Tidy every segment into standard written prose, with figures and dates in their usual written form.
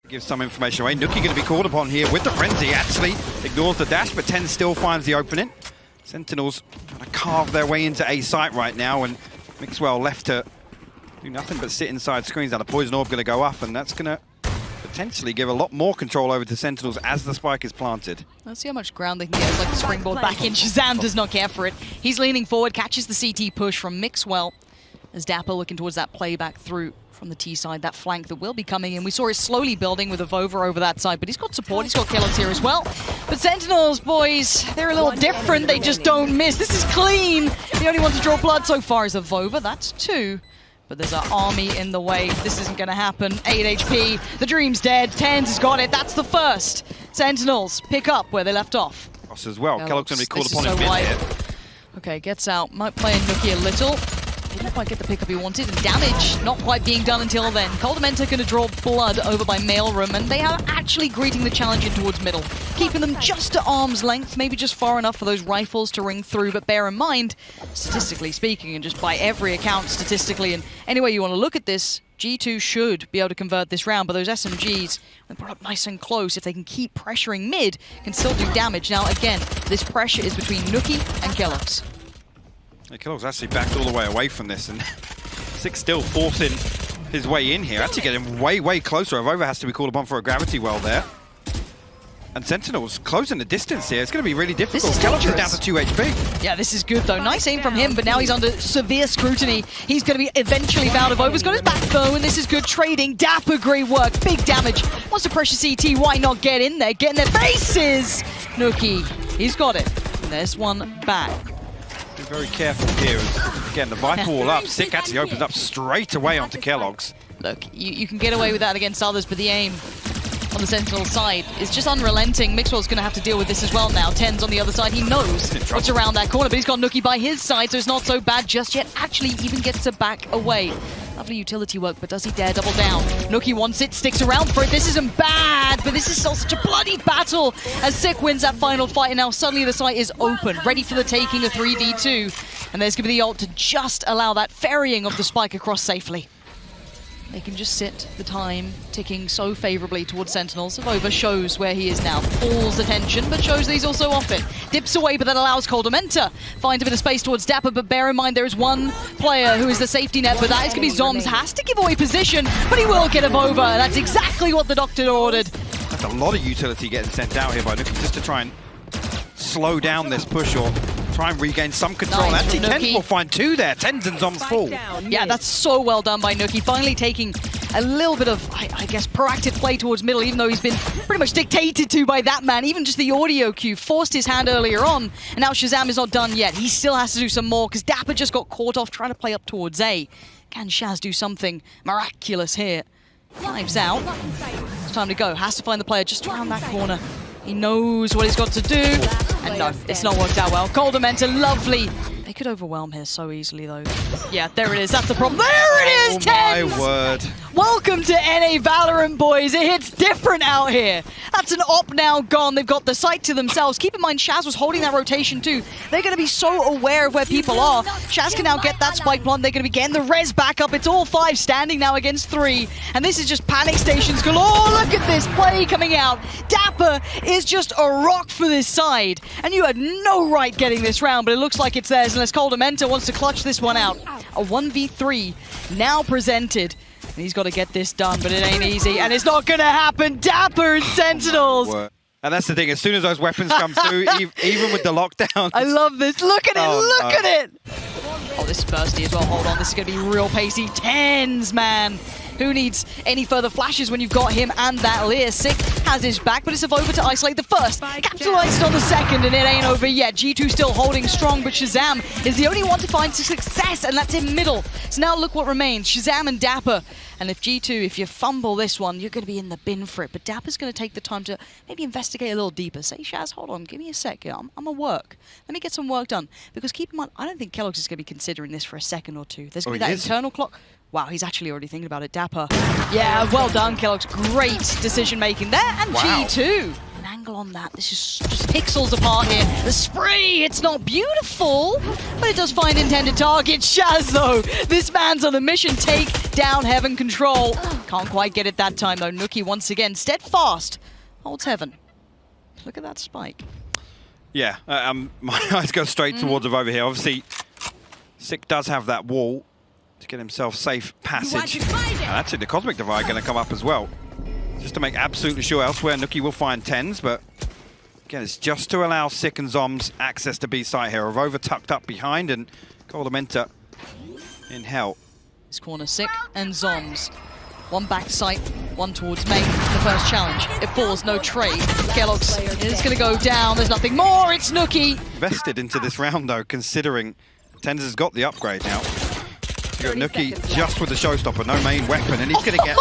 Gives some information away. Nuki going to be called upon here with the frenzy. Actually ignores the dash, but 10 still finds the opening. Sentinels trying to carve their way into A site right now, and Mixwell left to do nothing but sit inside screens. Now the poison orb going to go up, and that's going to potentially give a lot more control over to Sentinels as the spike is planted. Let's see how much ground they can get. Like the springboard back in. Shazam does not care for it. He's leaning forward, catches the CT push from Mixwell as Dapper looking towards that playback through from the T side, that flank that will be coming in. We saw it slowly building with a Vova over that side, but he's got support, he's got Kellogg's here as well. But Sentinels, boys, they're a little different, they just don't miss. This is clean. The only one to draw blood so far is a Vova, that's 2. But there's an army in the way. This isn't going to happen. 8 HP, the dream's dead, Tens has got it, that's the first. Sentinels pick up where they left off. Cross as well, Kellogg's going to be called upon in mid here. Okay, gets out, might play in Nuki a little. Didn't quite get the pickup he wanted, and damage not quite being done until then. Coldamenta going to draw blood over by Mailroom, and they are actually greeting the challenge in towards middle, keeping them just at arm's length, maybe just far enough for those rifles to ring through. But bear in mind, statistically speaking, and just by every account statistically, and any way you want to look at this, G2 should be able to convert this round, but those SMGs, when brought up nice and close, if they can keep pressuring mid, can still do damage. Now again, this pressure is between Nuki and Kellogg's. Kellogg's actually backed all the way away from this, and Six still forcing his way in here. Actually getting way closer. Vova has to be called upon for a gravity well there. And Sentinels closing the distance here. It's going to be really difficult. Kellogg's is down to 2 HP. Yeah, this is good though. Nice aim from him, but now he's under severe scrutiny. He's going to be eventually found. Vova's got his back though, and this is good trading. Dapper, great work. Big damage. Wants to pressure CT. Why not get in there? Get in their faces! Nuki, he's got it. And there's one back. Be very careful here. Again, the Viper wall up. Sick actually opens up straight away onto Kellogg's. Look, you can get away with that against others, but the aim on the Sentinel side is just unrelenting. Mixwell's going to have to deal with this as well now. Tens on the other side. He knows what's around that corner, but he's got Nuki by his side, so it's not so bad just yet. Actually, even gets to back away. Lovely utility work, but does he dare double down? Nuki wants it, sticks around for it. This isn't bad, but this is still such a bloody battle as Sick wins that final fight, and now suddenly the site is open, ready for the taking of 3v2. And there's going to be the ult to just allow that ferrying of the spike across safely. They can just sit the time ticking so favorably towards Sentinels. Vova shows where he is now, pulls attention, but shows that he's also off it. Dips away, but that allows Coldamenta. Finds a bit of space towards Dapper, but bear in mind there is one player who is the safety net, but that is going to be Zoms. Has to give away position, but he will get a Vova. That's exactly what the doctor ordered. That's a lot of utility getting sent out here by Nuki just to try and slow down this push or try and regain some control. Nice, Actually, Tens will find 2 there. Tens and Zoms full. Yeah, that's so well done by Nuki. Finally taking a little bit of, I guess, proactive play towards middle, even though he's been pretty much dictated to by that man. Even just the audio cue forced his hand earlier on, and now Shazam is not done yet. He still has to do some more, because Dapper just got caught off trying to play up towards A. Can Shaz do something miraculous here? Knives out. It's time to go. Has to find the player just around that corner. He knows what he's got to do. And no, it's not worked out well. Coldamenta, lovely. They could overwhelm here so easily, though. Yeah, there it is. That's the problem. There it is, Tens! Oh, my word. Welcome to NA Valorant, boys. It hits different out here. That's an op now gone. They've got the site to themselves. Keep in mind, Shaz was holding that rotation, too. They're going to be so aware of where people are. Shaz can now get that spike plant. They're going to be getting the res back up. It's all 5 standing now against 3. And this is just panic stations galore. Oh, look at this play coming out. Dapper is just a rock for this side. And you had no right getting this round, but it looks like it's theirs unless Coldamenta wants to clutch this one out. A 1v3 now presented. And he's got to get this done, but it ain't easy. And it's not going to happen. Dapper and Sentinels. And that's the thing. As soon as those weapons come through, even with the lockdown. I love this. Look at it. Oh, look at it. Oh, this is bursty as well. Hold on. This is going to be real pacey. Tens, man. Who needs any further flashes when you've got him and that Lear? Sick has his back, but it's a Vova to isolate the first. Capitalized on the second, and it ain't over yet. G2 still holding strong, but Shazam is the only one to find success, and that's in middle. So now look what remains. Shazam and Dapper. And if G2, if you fumble this one, you're going to be in the bin for it. But Dapper's going to take the time to maybe investigate a little deeper. Say, Shaz, hold on, give me a sec. I'm a work. Let me get some work done. Because keep in mind, I don't think Kellogg's is going to be considering this for a second or two. There's going to be that internal clock. Wow, he's actually already thinking about it. Dapper. Yeah, well done, Kellogg's. Great decision making there. And G2. angle on that. This is just pixels apart here. The spray, it's not beautiful, but it does find intended target. Shaz, though, this man's on a mission. Take down Heaven control. Can't quite get it that time, though. Nuki, once again, steadfast, holds Heaven. Look at that spike. Yeah, my eyes go straight towards over here. Obviously, Sick does have that wall to get himself safe passage. And that's it, the Cosmic Divide going to come up as well. Just to make absolutely sure elsewhere, Nuki will find 10s, but again, it's just to allow Sick and Zoms access to B site here. Avova tucked up behind and Coldamenta in hell. This corner, Sick and Zoms. One back site, one towards main. The first challenge. It falls, no trade. Kellogg's is going to go down. There's nothing more. It's Nuki. Vested into this round, though, considering Tens has got the upgrade now. You got Nuki just with the showstopper, no main weapon, and he's going to get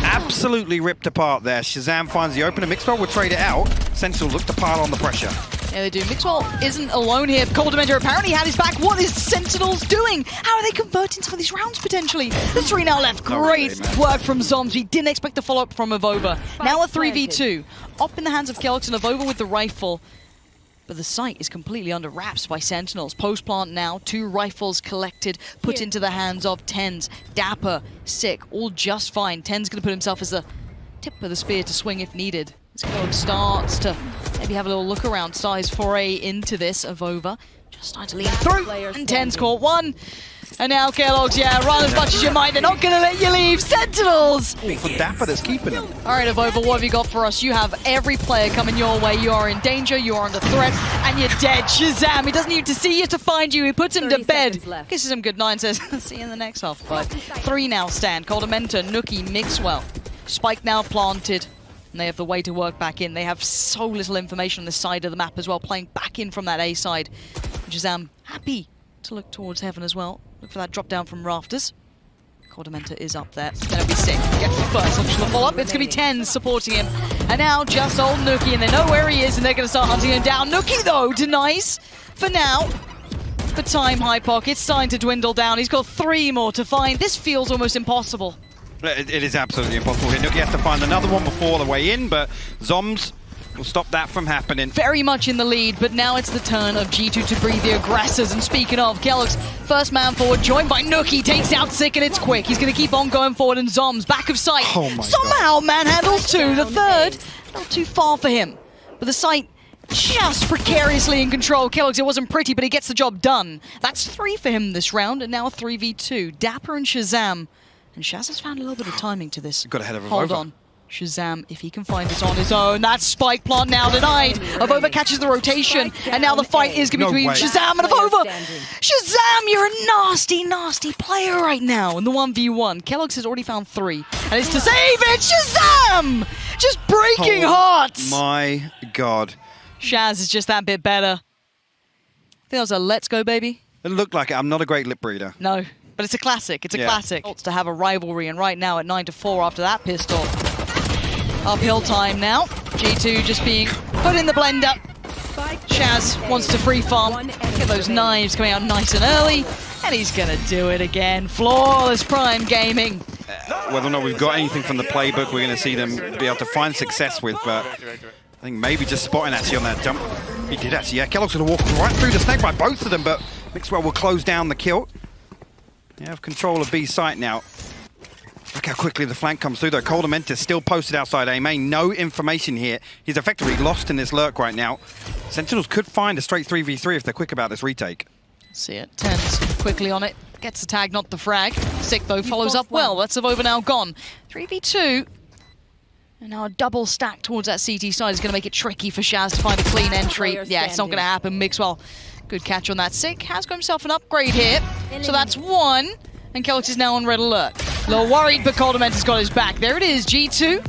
absolutely ripped apart there. Shazam finds the opener. Mixwell will trade it out. Sentinels look to pile on the pressure. Yeah, they do. Mixwell isn't alone here. Coldamenta apparently had his back. What is Sentinels doing? How are they converting some of these rounds, potentially? There's 3 now left. Great work from Zoms. We didn't expect the follow-up from Avova. Now a 3v2. Up in the hands of Kellogg's and Avova with the rifle. But the site is completely under wraps by Sentinels. Post plant now, 2 rifles collected, put into the hands of Tens. Dapper, Sick, all just fine. Tens going to put himself as the tip of the spear to swing if needed. As Kellogg starts to maybe have a little look around, start his foray into this. Avova just starting to lean through, and Tens caught one. And now Kellogg's, yeah, run as much as you might. They're not going to let you leave. Sentinels! For Dapper that's keeping him. All right, Avova, what have you got for us? You have every player coming your way. You are in danger, you are under threat, and you're dead. Shazam, he doesn't need to see you to find you. He puts him to bed. Kisses him goodnight and says, see you in the next half. But 3 now stand. Coldamenta, Nuki, Mixwell. Spike now planted. And they have the way to work back in. They have so little information on this side of the map as well, playing back in from that A side. Shazam, happy to look towards Heaven as well. Look for that drop down from Rafters. Coldamenta is up there. It's going to be Sick. Gets the first optional follow-up. It's going to be Tens supporting him. And now just old Nuki, and they know where he is, and they're going to start hunting him down. Nuki, though, denies for now. For time, High Pocket's starting to dwindle down. He's got 3 more to find. This feels almost impossible. It is absolutely impossible here. Nuki has to find another one before the way in, but Zoms will stop that from happening. Very much in the lead, but now it's the turn of G2 to breathe the aggressors. And speaking of, Kellogg's first man forward, joined by Nuki, takes out Sick, and it's quick. He's going to keep on going forward, and Zoms, back of sight, somehow manhandles 2. The third, not too far for him. But the sight just precariously in control. Kellogg's, it wasn't pretty, but he gets the job done. That's 3 for him this round, and now a 3v2. Dapper and Shazam. And Shaz has found a little bit of timing to this. Got ahead of Avova. Hold on. Shazam, if he can find this on his own. That spike plant now denied. Avova catches the rotation, and now the fight is going to be between Shazam and Avova. Shazam, you're a nasty, nasty player right now in the 1v1. Kellogg's has already found 3, and it's to save it. Shazam! Just breaking hearts. My God. Shaz is just that bit better. I think that was a let's go, baby. It looked like it. I'm not a great lip reader. No, but it's a classic. It's a classic. To have a rivalry, and right now at 9-4 after that pistol. Uphill time now. G2 just being put in the blender. Shaz wants to free farm. Get those knives coming out nice and early. And he's going to do it again. Flawless Prime Gaming. Whether or not we've got anything from the playbook we're going to see them be able to find success with, but I think maybe just spotting actually on that jump. He did actually, yeah. Kellogg's going to walk right through the snake by both of them, but Mixwell will close down the kill. They have control of B site now. Look how quickly the flank comes through though. Coldamenta still posted outside A main. No information here. He's effectively lost in this lurk right now. Sentinels could find a straight 3v3 if they're quick about this retake. See it. Tens quickly on it. Gets the tag, not the frag. Sick though, follows up well. That's Avova now gone. 3v2. And now a double stack towards that CT side is going to make it tricky for Shaz to find a clean entry. Yeah, it's not going to happen. Mixwell, good catch on that. Sick has got himself an upgrade here. So that's 1. And Kellogg's is now on red alert. A little worried, but Coldamenta's got his back. There it is, G2.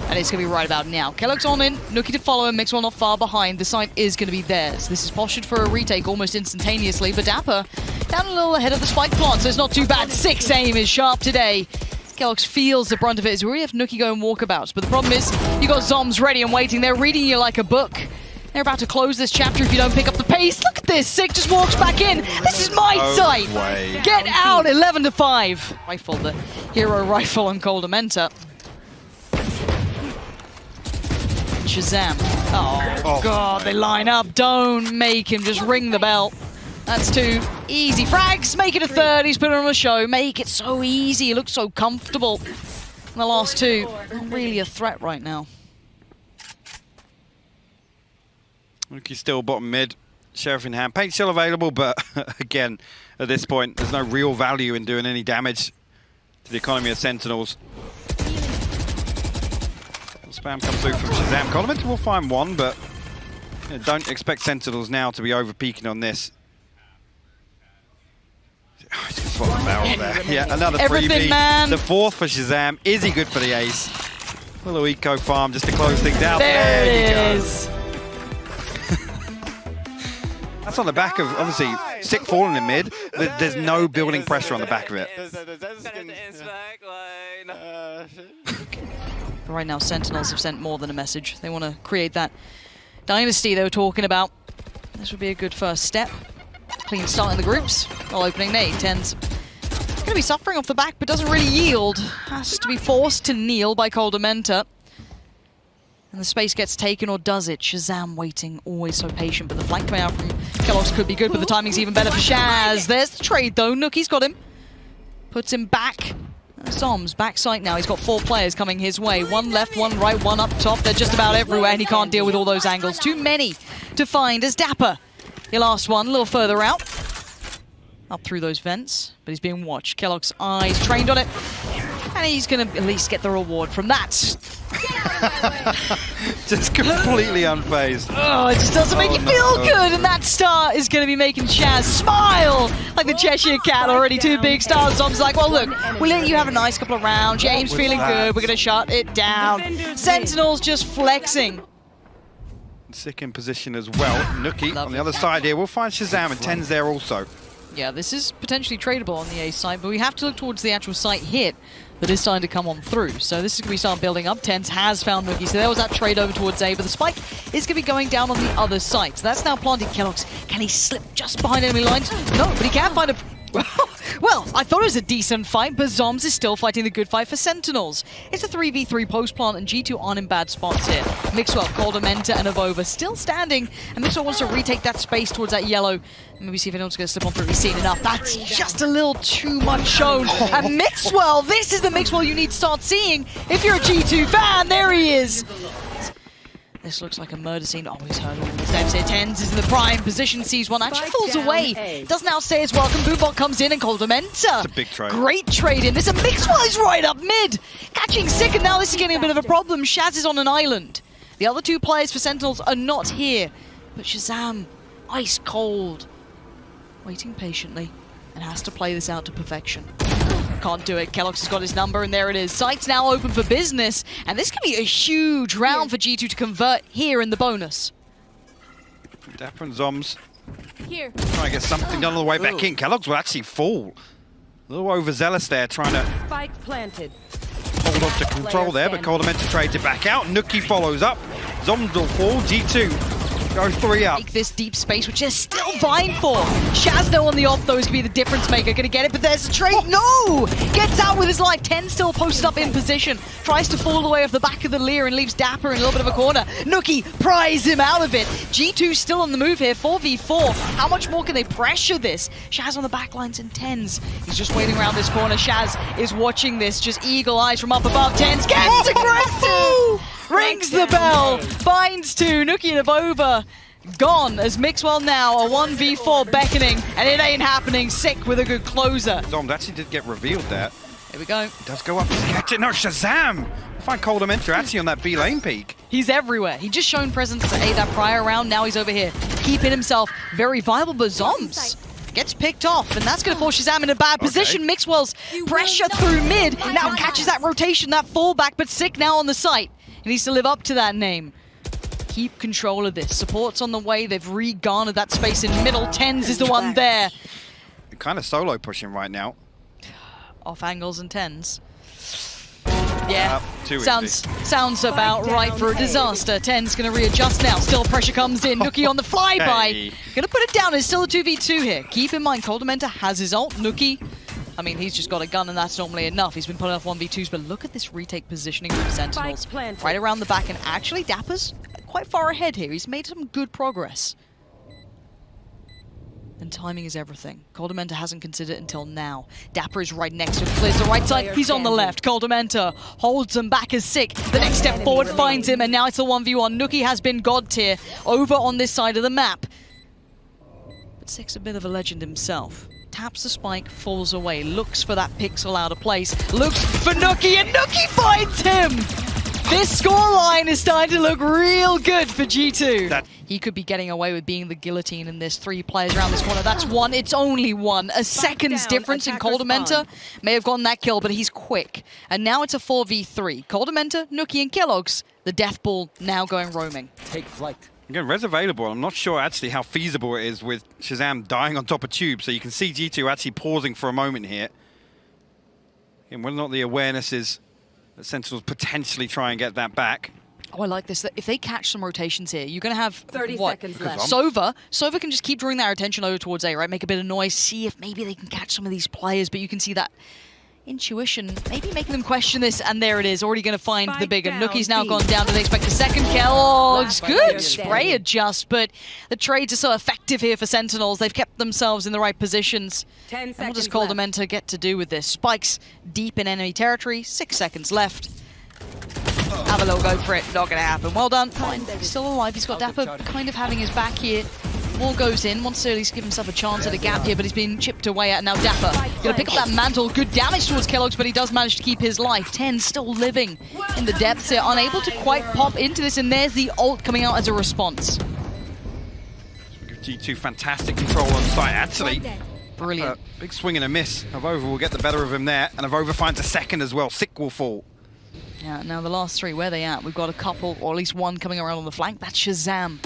And it's going to be right about now. Kellogg's on in, Nuki to follow him, Mixwell not far behind. The site is going to be theirs. This is postured for a retake almost instantaneously, but Dapper down a little ahead of the spike plant, so it's not too bad. 6 aim is sharp today. Kellogg's feels the brunt of it as we already have Nuki going walkabouts, but the problem is you got Zoms ready and waiting. They're reading you like a book. They're about to close this chapter if you don't pick up the pace. Look at this, Sick just walks back in. This is my site. Get out, 11-5. Rifle, the hero rifle on Coldamenta. Shazam. Oh, God, they line up. Don't make him just ring the bell. That's too easy. Frags, make it a third. He's putting on a show. Make it so easy. He looks so comfortable. And the last two, not really a threat right now. Nuki's still bottom mid. Sheriff in hand. Paint still available, but again, at this point, there's no real value in doing any damage to the economy of Sentinels. Spam comes through from Shazam. Colomenta will find one, but don't expect Sentinels now to be over-peaking on this. Oh, he's just swallowed the barrel there. Yeah, another 3v. Man. The fourth for Shazam. Is he good for the ace? Little eco farm just to close things out. There it is. That's on the back of, obviously, Sick falling in mid. There's no building pressure on the back of it. But right now, Sentinels have sent more than a message. They want to create that dynasty they were talking about. This would be a good first step. Clean start in the groups. While opening nade, Ten's going to be suffering off the back, but doesn't really yield. Has to be forced to kneel by Coldamenta. And the space gets taken, or does it? Shazam waiting, always so patient, but the flank coming out from Kellogg's could be good, but the timing's even better for Shaz. There's the trade, though. Nuki's got him. Puts him back. Zom's backside now. He's got 4 players coming his way. One left, one right, one up top. They're just about everywhere, and he can't deal with all those angles. Too many to find as Dapper. He last one, a little further out. Up through those vents, but he's being watched. Kellogg's eyes trained on it. And he's going to at least get the reward from that. Just completely unfazed. Oh, it just doesn't make you feel good. And that star is going to be making Shaz smile like the Cheshire Cat already. 2 big stars. Zom's like, well, look, we'll let you have a nice couple of rounds. Your aim's feeling good. We're going to shut it down. Sentinels just flexing. Sick in position as well. Nuki on the other side here. We'll find Shazam, and Ten's there also. Yeah, this is potentially tradable on the A side, but we have to look towards the actual site hit that is starting to come on through. So this is going to be starting building up. Tens has found Nuki, so there was that trade over towards A, but the spike is going to be going down on the other side. So that's now planted. Kellogg's. Can he slip just behind enemy lines? No, but he can find a... Well, I thought it was a decent fight, but Zoms is still fighting the good fight for Sentinels. It's a 3v3 post-plant, and G2 aren't in bad spots here. Mixwell, Coldamenta, and Avova still standing, and Mixwell wants to retake that space towards that yellow. Maybe see if anyone's going to slip on through. He's seen enough. That's just a little too much shown. And Mixwell, this is the Mixwell you need to start seeing if you're a G2 fan. There he is. This looks like a murder scene. Oh, he's heard all the steps here. Tens is in the prime position, sees one, actually falls away. Doesn't outstay his welcome. Boombot comes in and Coldamenta. It's a big trade. Great trade in. This a Mixwell is right up mid. Catching Sick, and now this is getting a bit of a problem. Shaz is on an island. The other 2 players for Sentinels are not here. But Shazam, ice cold, waiting patiently, and has to play this out to perfection. Can't do it. Kellogg's has got his number, and there it is. Site's now open for business, and this could be a huge round for G2 to convert here in the bonus. Dapper and Zoms trying to get something done on the way back in. Kellogg's will actually fall. A little overzealous there, trying to spike planted. Hold on to control there, but Coldamenta trades it back out. Nuki follows up. Zoms will fall. G2 go 3 up. Take this deep space, which they're still vying for. Shazno on the off, though, is going to be the difference maker. Going to get it, but there's a trade. No! Gets out with his life. 10 still posted up in position. Tries to fall away off the back of the Lear and leaves Dapper in a little bit of a corner. Nuki pries him out of it. G2 still on the move here. 4v4. How much more can they pressure this? Shaz on the back lines and Tens. He's just waiting around this corner. Shaz is watching this. Just eagle eyes from up above. Tens gets aggressive! Rings the bell, finds 2, Nuki and Avova gone as Mixwell now a 1v4 beckoning, and it ain't happening. Sick with a good closer. Zoms actually did get revealed there. Here we go. Does go up, catch it, no, Shazam! Find Coldamenta actually on that B lane peak. He's everywhere. He just shown presence to A that prior round, now he's over here. Keeping himself very viable, but Zoms gets picked off, and that's going to force Shazam in a bad position. Mixwell's pressure through mid, now catches that rotation, that fallback, but Sick now on the site. He needs to live up to that name. Keep control of this. Support's on the way. They've re-garnered that space in middle. Tens is the one there. You're kind of solo pushing right now. Off angles and Tens. Yeah, too sounds about right for a disaster. Tens going to readjust now. Still pressure comes in. Nuki on the flyby. Hey. Going to put it down. It's still a 2v2 here. Keep in mind, Coldamenta has his ult. Nuki, I mean, he's just got a gun, and that's normally enough. He's been pulling off 1v2s, but look at this retake positioning from Sentinels. Right around the back, and actually Dapper's quite far ahead here. He's made some good progress. And timing is everything. Coldamenta hasn't considered it until now. Dapper is right next to him, clears the right side. He's on the left. Coldamenta holds him back as sick. The next step forward finds him, and now it's a 1v1. Nuki has been god tier over on this side of the map. But Six a bit of a legend himself. Taps the spike, falls away, looks for that pixel out of place, looks for Nuki, and Nuki finds him! This scoreline is starting to look real good for G2. He could be getting away with being the guillotine in this. 3 players around this corner. That's one. It's only one. A second's difference in Coldamenta. May have gotten that kill, but he's quick. And now it's a 4v3. Coldamenta, Nuki, and Kellogg's. The death ball now going roaming. Take flight. Again, res available. I'm not sure actually how feasible it is with Shazam dying on top of Tube. So you can see G2 actually pausing for a moment here. And whether or not the awareness is that Sentinels potentially try and get that back. Oh, I like this. If they catch some rotations here, you're going to have 30 seconds left. Sova can just keep drawing their attention over towards A, right? Make a bit of noise, see if maybe they can catch some of these players, but you can see that intuition maybe making them question this, and there it is, already going to find the bigger. Nuki's now gone down. Do they expect a second kill? Looks good. Spray adjust, but the trades are so effective here for Sentinels. They've kept themselves in the right positions. 10 seconds and what does Coldamenta get to do with this? Spikes deep in enemy territory. 6 seconds left. Have a little go for it. Not going to happen. Well done. Fine. He's still alive. He's got Dapper kind of having his back here. Wall goes in. Wants to at least give himself a chance at a gap here, but he's been chipped away at. Now Dapper going to pick up that mantle. Good damage towards Kellogg's, but he does manage to keep his life. 10 still living in the depths here. Unable to quite pop into this, and there's the ult coming out as a response. G2 fantastic control on site, actually. Brilliant. Big swing and a miss. Avova will get the better of him there, and Avova finds a second as well. Sick will fall. Yeah, now the last 3, where are they at? We've got a couple, or at least one coming around on the flank. That's Shazam.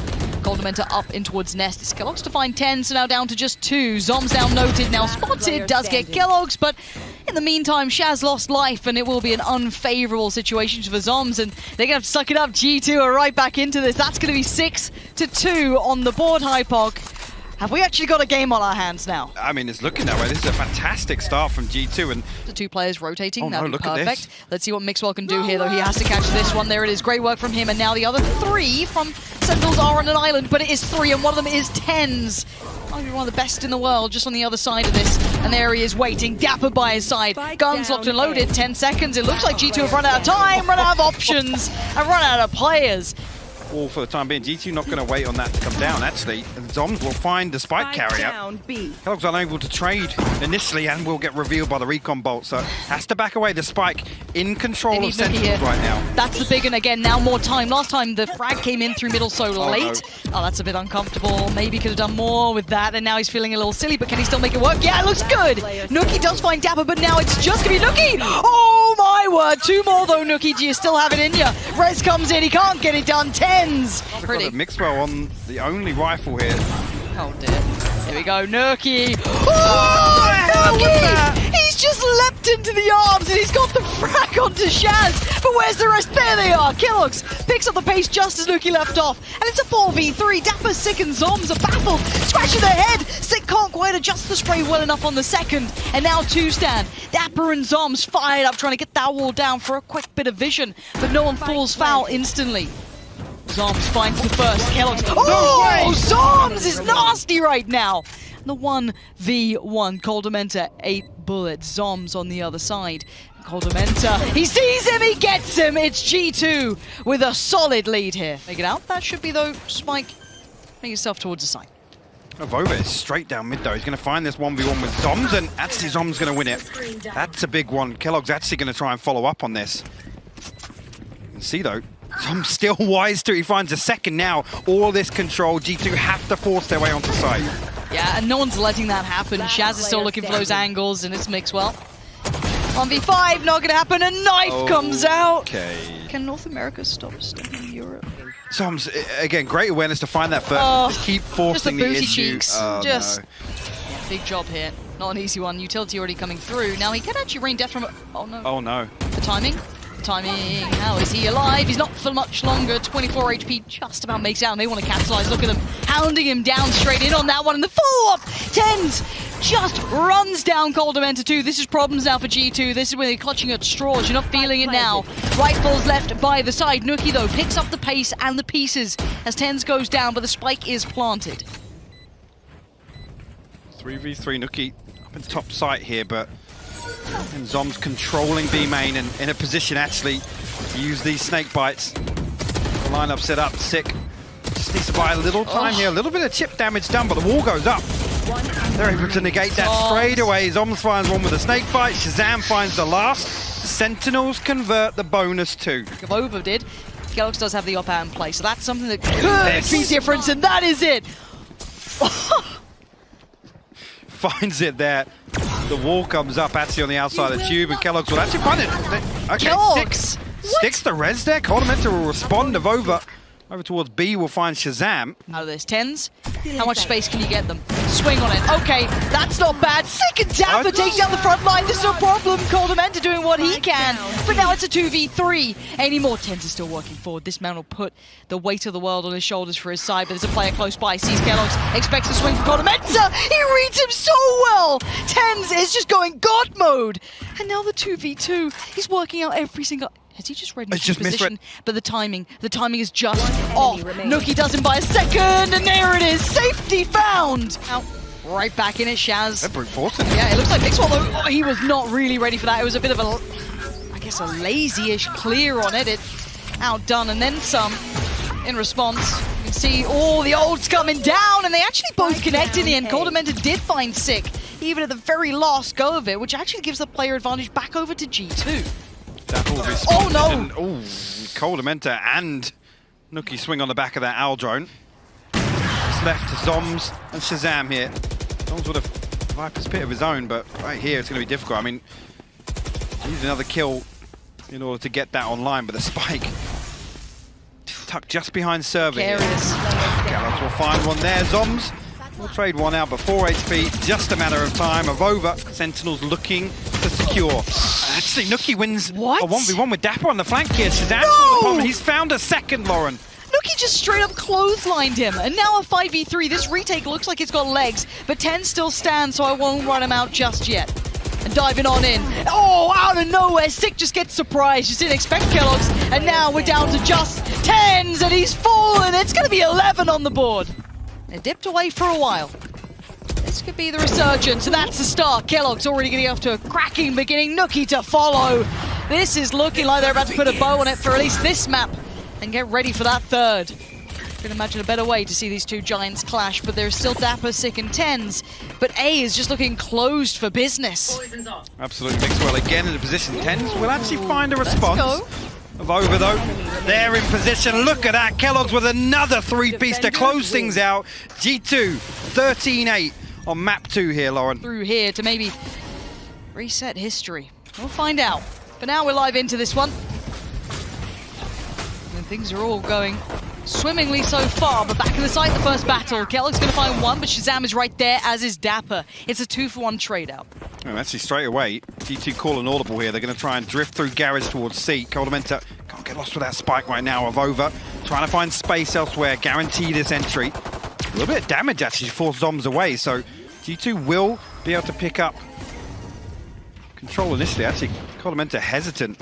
Coldamenta up in towards Nest. It's Kellogg's to find 10, so now down to just 2. Zombs down noted, now spotted, does get Kellogg's, but in the meantime, Shaz lost life, and it will be an unfavorable situation for Zombs, and they're going to have to suck it up. G2 are right back into this. That's going to be 6-2 on the board, Hypok. Have we actually got a game on our hands now? I mean, it's looking that way. This is a fantastic start from G2. And the 2 players rotating. Oh, That'd no, be look at perfect. this. Let's see what Mixwell can do here, though. He has to catch this one. There it is. Great work from him. And now the other 3 from Sentinels are on an island, but it is 3, and one of them is 10s. Arguably one of the best in the world, just on the other side of this. And there he is waiting. Dapper by his side. Guns locked and loaded. 10 seconds. It looks like G2 have run out of time, run out of options, and run out of players. All for the time being. G2 not going to wait on that to come down, actually. And Zombs will find the spike carrier. Kellogg's unable to trade initially and will get revealed by the recon bolt, so has to back away. The spike in control of Sentinels right now. That's the big one again. Now more time. Last time the frag came in through middle so late. Oh, that's a bit uncomfortable. Maybe could have done more with that, and now he's feeling a little silly, but can he still make it work? Yeah, it looks good. Nuki does find Dapper, but now it's just going to be Nuki. Oh my word. 2 more though, Nuki. Do you still have it in you? Rez comes in. He can't get it done. 10s. Pretty. Mixwell on the only rifle here. Oh dear. Here we go, Nuki. Oh, Nuki! He's just leapt into the arms and he's got the frag onto Shaz. But where's the rest? There they are. Kellogg's picks up the pace just as Nuki left off. And it's a 4v3. Dapper, Sick, and Zombs are baffled. Scratching their head. Sick can't quite adjust the spray well enough on the second. And now 2 stand. Dapper and Zombs fired up trying to get that wall down for a quick bit of vision. But no one falls foul instantly. Zombs finds the first. Kellogg's. Oh, Zombs is nasty right now. The 1v1. Coldamenta, 8 bullets. Zombs on the other side. Coldamenta, he sees him, he gets him. It's G2 with a solid lead here. Make it out. That should be though. Spike, make yourself towards the side. Avova is straight down mid though. He's going to find this 1v1 with Zombs, and actually Zombs going to win it. That's a big one. Kellogg's actually going to try and follow up on this. You can see though, Zombs still wise to it. He finds a second now. All this control, G2 have to force their way onto site. Yeah, and no one's letting that happen. Shaz is still looking for those angles, and it's Mixwell. 1v5, not going to happen. A knife comes out. Okay. Can North America stop stepping Europe? Zombs, again, great awareness to find that first. Just keep forcing the issue. Cheeks. Oh, just no. Yeah, big job here. Not an easy one. Utility already coming through. Now he can actually rain death from. Oh no. Oh no. The timing. Timing, how is he alive? He's not for much longer. 24 HP, just about makes out, and they want to capitalize. Look at them, hounding him down straight in on that one, and the follow-up! TenZ just runs down Coldamenta 2. This is problems now for G2. This is where they're clutching at straws. You're not feeling it now. Rifles left by the side. Nuki, though, picks up the pace and the pieces as TenZ goes down, but the spike is planted. 3v3 Nuki up in top site here, but and Zom's controlling B main and in a position actually to use these snake bites. The lineup set up, sick. Just needs to buy a little time here, a little bit of chip damage done, but the wall goes up. They're able to negate that straight away. Zoms finds one with a snake bite, Shazam finds the last. Sentinels convert the bonus 2. Gavova did. keloqz does have the op out in play, so that's something that could be different, and that is it! Finds it there. The wall comes up actually on the outside of the tube, and keloqz will actually find it. Okay, sticks the res there. Coldamenta will respond. Over towards B will find Shazam. Out of this, TenZ. How much space can you get them? Swing on it. Okay, that's not bad. Second Dapper takes down the front line. This is no problem. Coldamenta doing what he can. But now it's a 2v3. Anymore. TenZ is still working forward. This man will put the weight of the world on his shoulders for his side, but there's a player close by. Sees keloqz, expects a swing from Coldamenta. He reads him so well. TenZ is just going God mode. And now the 2v2. He's working out every single... Has he just read his position? But the timing is just off. Nuki does him by a second, and there it is. Safety found. Out, right back in it, Shaz. They're brute forcing. Yeah, it looks like Mixwell, though, he was not really ready for that. It was a bit of a, I guess, a lazy-ish clear on it. It outdone, and then some. In response, you can see all the ults coming down, and they actually both connect in the end. Coldamenta did find Sick, even at the very last go of it, which actually gives the player advantage back over to G2. Oh no! Oh, Coldamenta and Nuki swing on the back of that Owl drone. It's left to Zoms and Shazam here. Zoms with a Viper's Pit of his own, but right here it's going to be difficult. I mean, needs another kill in order to get that online, but the spike tucked just behind serving. keloqz will find one there. Zoms will trade one out, but 4 HP, just a matter of time. Over. Sentinels looking to secure. Actually, Nuki wins a 1v1 with Dapper on the flank here. Shazam, he's found a second, Lauren. Nuki just straight up clotheslined him, and now a 5v3. This retake looks like it's got legs, but TenZ still stands, so I won't run him out just yet. And diving on in. Oh, out of nowhere, Sick just gets surprised. Just didn't expect keloqz, and now we're down to just TenZ, and he's fallen. It's going to be 11 on the board. It dipped away for a while. This could be the resurgence, so that's the start. keloqz already getting off to a cracking beginning. Nuki to follow. This is looking like they're about to put a bow on it for at least this map and get ready for that third. I can imagine a better way to see these two giants clash, but there's still Dapper, Sick, and TenZ. But A is just looking closed for business. Absolutely. Mixwell again in the position. TenZ will actually find a response. Let's go. Over though, they're in position. Look at that, keloqz with another 3-piece to close things out. G2, 13-8 on map 2 here, Lauren. Through here to maybe reset history. We'll find out. But now we're live into this one. And things are all going swimmingly so far, but back in the site, the first battle. keloqz gonna find one, but Shazam is right there, as is Dapper. It's a 2-for-1 trade out. Oh, actually, straight away, G2 call an audible here. They're going to try and drift through garage towards C. Coldamenta can't get lost with that spike right now. Over, trying to find space elsewhere, guarantee this entry. A little bit of damage actually to force Zoms away, so G2 will be able to pick up control initially. Actually, Coldamenta hesitant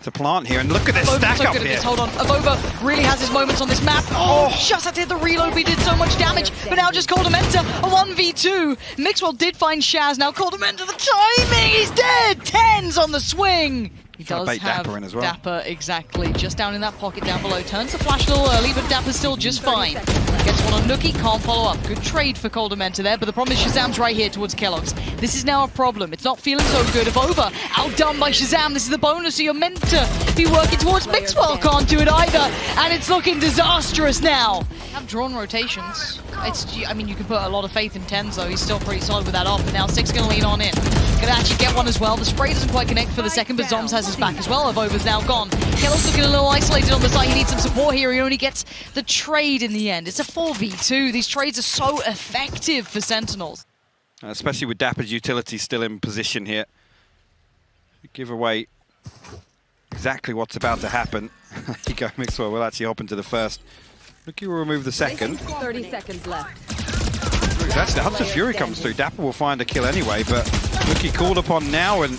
to plant here, and look at this stack up here. Hold on, Avova really has his moments on this map. Oh, just had to hit the reload, but he did so much damage. But now just Coldamenta, a 1v2. Mixwell did find Shaz, now Coldamenta, the timing, he's dead! TenZ on the swing. He does have Dapper in as well. Dapper, exactly, just down in that pocket down below. Turns the flash a little early, but Dapper's still just fine. Gets one on Nuki, can't follow up. Good trade for Coldamenta there, but the problem is Shazam's right here towards keloqz. This is now a problem. It's not feeling so good. Avova, outdone by Shazam. This is the bonus, so you're meant to be working towards. Mixwell can't do it either, and it's looking disastrous now. Have drawn rotations. I mean, you can put a lot of faith in TenZ, though. He's still pretty solid with that off, but now Sick's going to lean on in. Going to actually get one as well. The spray doesn't quite connect for the second, but Zoms has his back as well. Avova's now gone. keloqz looking a little isolated on the side. He needs some support here. He only gets the trade in the end. It's a 4v2. These trades are so effective for Sentinels. Especially with Dapper's utility still in position here. Give away exactly what's about to happen. There you go, Mixwell will actually hop into the first. Nuki will remove the second. 30 seconds left. Actually, the Hunter Fury comes through. Dapper will find a kill anyway, but Nuki called upon now, and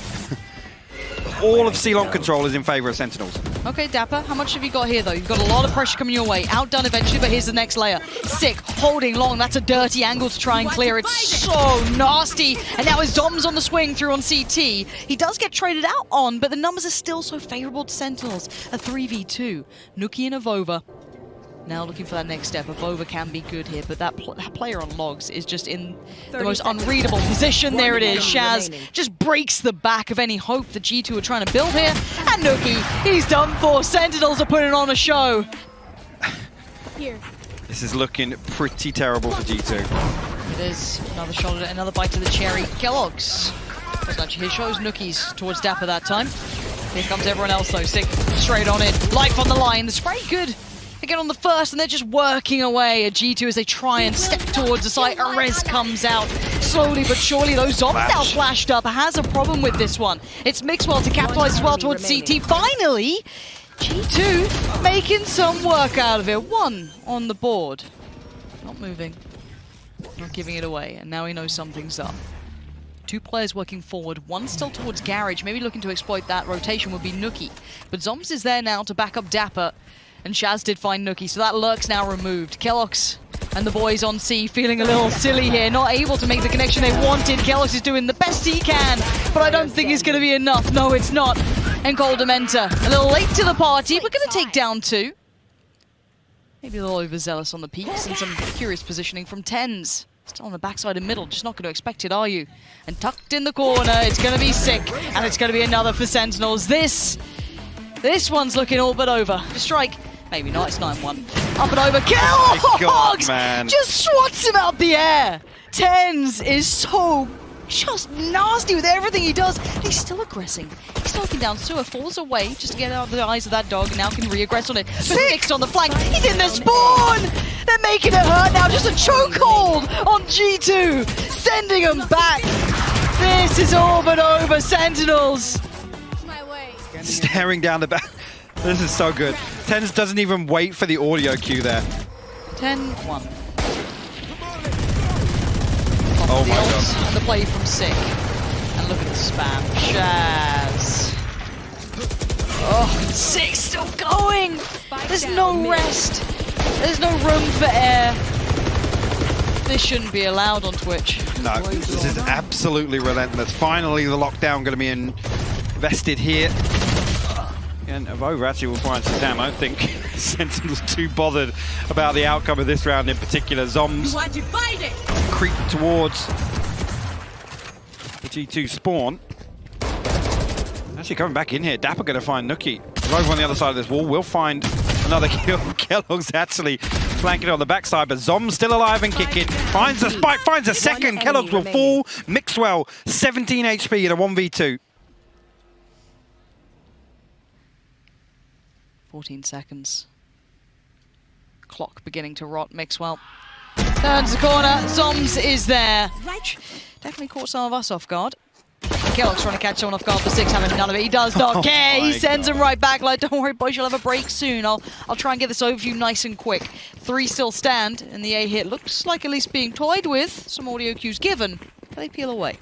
all of C-Long control is in favor of Sentinels. Okay, Dapper, how much have you got here, though? You've got a lot of pressure coming your way. Outdone eventually, but here's the next layer. Sick, holding long. That's a dirty angle to try and clear. It's so nasty. And now his Zom's on the swing through on CT. He does get traded out on, but the numbers are still so favorable to Sentinels. A 3v2. Nuki and Avova. Now looking for that next step. Avova can be good here, but that player on logs is just in the most unreadable position. There it is. Shaz just breaks the back of any hope the G2 are trying to build here. And Nuki, he's done for. Sentinels are putting on a show. Here. This is looking pretty terrible for G2. It is. Another shot at it, another bite to the cherry. Kellogg's. Doesn't actually shows Nuki's towards Dapper that time. Here comes everyone else though. Sick, straight on it. Life on the line. It's very good. They get on the first and they're just working away at G2 as they try and step towards the site. Arez comes out slowly but surely. Those Zombs now flashed up. Has a problem with this one. It's Mixwell to capitalize as well towards CT. Finally, G2 making some work out of it. One on the board. Not moving. Not giving it away. And now he knows something's up. Two players working forward, one still towards Garage, maybe looking to exploit that rotation would be Nuki. But Zombs is there now to back up Dapper. And Shaz did find Nuki, so that lurk's now removed. Kellogg's and the boys on C feeling a little silly here, not able to make the connection they wanted. Kellogg's is doing the best he can, but I don't think it's going to be enough. No, it's not. And Coldamenta, a little late to the party, but going to take down two. Maybe a little overzealous on the peaks and some curious positioning from Tens. Still on the backside and middle, just not going to expect it, are you? And tucked in the corner, it's going to be Sick, and it's going to be another for Sentinels. This one's looking all but over. The strike. Maybe not, it's 9-1. Up and over, Kellogg's! Just swats him out the air! Tens is so just nasty with everything he does. He's still aggressing. He's knocking down Sewer, falls away just to get out of the eyes of that dog, and now can re-aggress on it. Six on the flank, he's in the spawn! They're making it hurt now, just a chokehold on G2, sending him back. This is all but over, Sentinels. My way. Staring down the back. This is so good. Tens doesn't even wait for the audio cue there. 10-1. Oh my god. And the play from Sick. And look at the spam. Shaz. Oh, Sick still going. There's no rest. There's no room for air. This shouldn't be allowed on Twitch. No, this is absolutely relentless. Finally, the lockdown going to be invested here. And Avova actually will find some damn. I don't think Sentinel's too bothered about the outcome of this round in particular. Zombs creep towards the G2 spawn. Actually coming back in here, Dapper going to find Nuki. Avova on the other side of this wall will find another kill. Kellogg's actually flanking on the backside, but Zom's still alive and kicking. Finds a spike, finds a second. Kellogg's will fall. Mixwell, 17 HP in a 1v2. 14 seconds. Clock beginning to rot. Mixwell turns the corner. Zoms is there. Definitely caught some of us off guard. Kellogg's trying to catch someone off guard, but Six having none of it. He does not care. He sends him right back like, don't worry, boys, you'll have a break soon. I'll try and get this over to you nice and quick. Three still stand, and the A hit looks like at least being toyed with. Some audio cues given, but they peel away.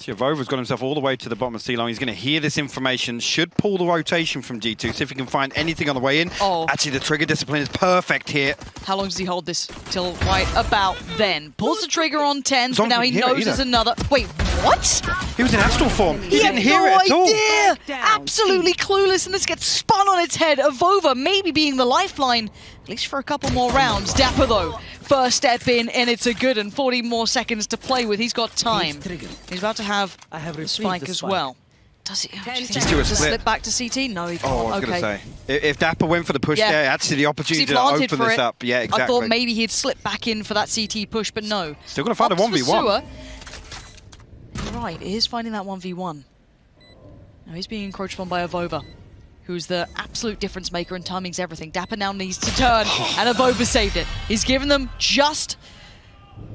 Avova's got himself all the way to the bottom of C-Long. He's going to hear this information, should pull the rotation from G2, see if he can find anything on the way in. Oh. Actually, the trigger discipline is perfect here. How long does he hold this? Till right about then. Pulls the trigger on 10, but now he knows there's another. Wait, what? He was in astral form. He didn't hear no it at all. Idea. Absolutely clueless, and this gets spun on its head. Avova maybe being the lifeline, at least for a couple more rounds. Dapper, though, first step in, and it's a good, and 40 more seconds to play with. He's got time. He's about to have a spike as well. Does he? Just do a split. Slip back to CT? No, he can't. Oh, I was going to say. If Dapper went for the push there, actually the opportunity to open this up. Yeah, exactly. I thought maybe he'd slip back in for that CT push, but no. Still going to find a 1v1. Right, he is finding that 1v1. Now he's being encroached on by Avova, who's the absolute difference maker and timing's everything. Dapper now needs to turn, and Avova saved it. He's given them just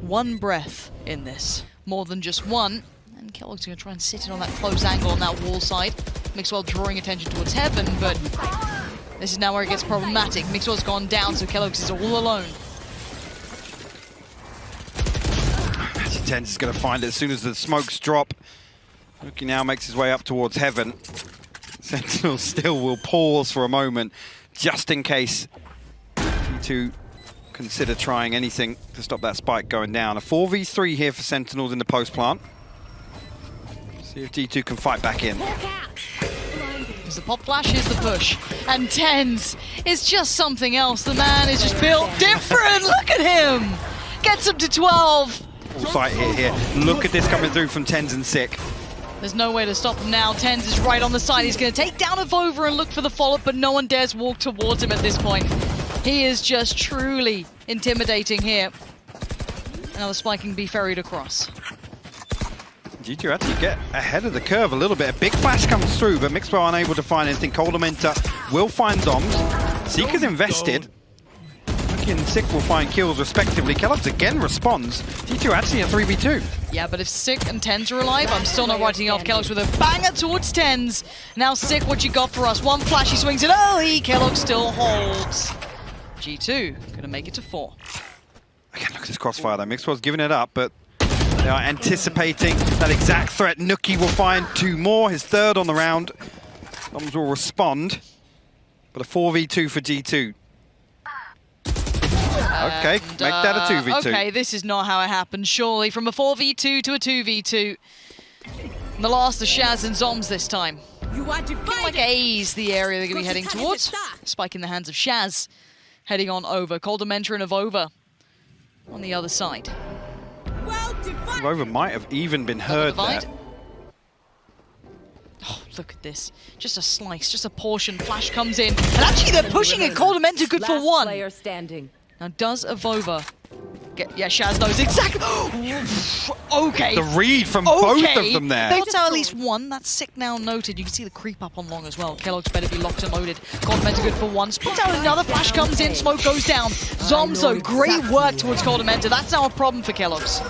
one breath in this. More than just one. And Kellogg's going to try and sit in on that close angle on that wall side. Mixwell drawing attention towards Heaven, but this is now where it gets problematic. Mixwell's gone down, so Kellogg's is all alone. Tenz is going to find it as soon as the smokes drop. Nuki now makes his way up towards Heaven. Sentinels still will pause for a moment, just in case G2 consider trying anything to stop that spike going down. A 4v3 here for Sentinels in the post plant. See if G2 can fight back in. There's the pop flash, here's the push. And Tenz is just something else. The man is just built different. Look at him. Gets him to 12. Full sight here. Look at this coming through from Tenz and Sick. There's no way to stop him now. Tenz is right on the side. He's going to take down Avova and look for the follow-up, but no one dares walk towards him at this point. He is just truly intimidating here. Now the spike can be ferried across. G2 actually get ahead of the curve a little bit. A big flash comes through, but Mixwell unable to find anything. Coldamenta will find Zoms. Seeker's invested. Nuki and Sick will find kills respectively. Kellogg's again responds. G2 actually a 3v2. Yeah, but if Sick and Tenz are alive, I'm still not writing off Kellogg's with a banger towards Tenz. Now Sick, what you got for us? One flash, he swings it early. Kellogg still holds. G2 gonna make it to 4. Again, look at this crossfire though. Mixwell's giving it up, but they are anticipating that exact threat. Nuki will find 2 more, his 3rd on the round. Zoms will respond, but a 4v2 for G2. Okay, make that a 2v2. Okay, this is not how it happened, surely. From a 4v2 to a 2v2. And the last of Shaz and Zoms this time. Looking like A's the area they're going to be heading towards. Spike in the hands of Shaz. Heading on over. Coldamenta and Avova on the other side. Avova might have even been heard there. Oh, look at this. Just a slice, just a portion. Flash comes in. And actually they're pushing it. Coldamenta good for 1. Player standing. Now does Avova get... Yeah, Shaz knows exactly... Okay. The read from both of them there. That's at least 1. That's Sick now noted. You can see the creep up on long as well. Kellogg's better be locked and loaded. Coldamenta good for 1. Split out another flash comes in. Smoke goes down. Zomzo, great work towards Coldamenta. That's now a problem for Kellogg's.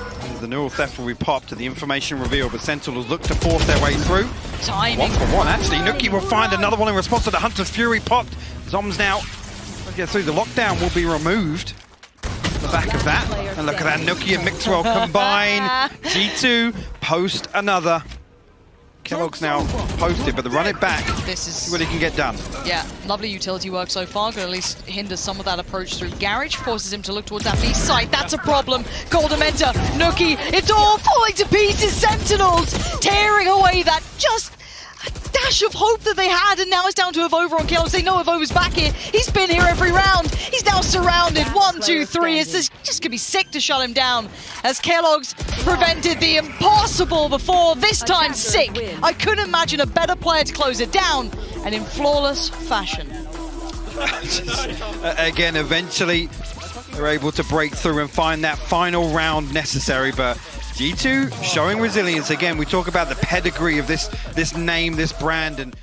The neural theft will be popped to the information reveal, but Sentinels look to force their way through. Timing. 1 for 1, actually. Nuki will find another one in response to the Hunter's Fury popped. Zoms now get through. The lockdown will be removed. The back of that. And look at that, Nuki and Mixwell combine. G2 post another. Kellogg's now posted, but the run it back. This is... See what he can get done. Yeah, lovely utility work so far. Could at least hinder some of that approach through Garage. Forces him to look towards that B site. That's a problem. Coldamenta, Nuki, it's all falling to pieces. Sentinels tearing away that just a dash of hope that they had, and now it's down to Avova on Kellogg's. They know Avova's back here. He's been here every round. He's now surrounded. 1, 2, 3. It's just gonna be sick to shut him down as Kellogg's prevented the impossible before. This time, Sick. I couldn't imagine a better player to close it down, and in flawless fashion. Again, eventually they're able to break through and find that final round necessary, but G2 showing resilience. Again, we talk about the pedigree of this name, this brand, and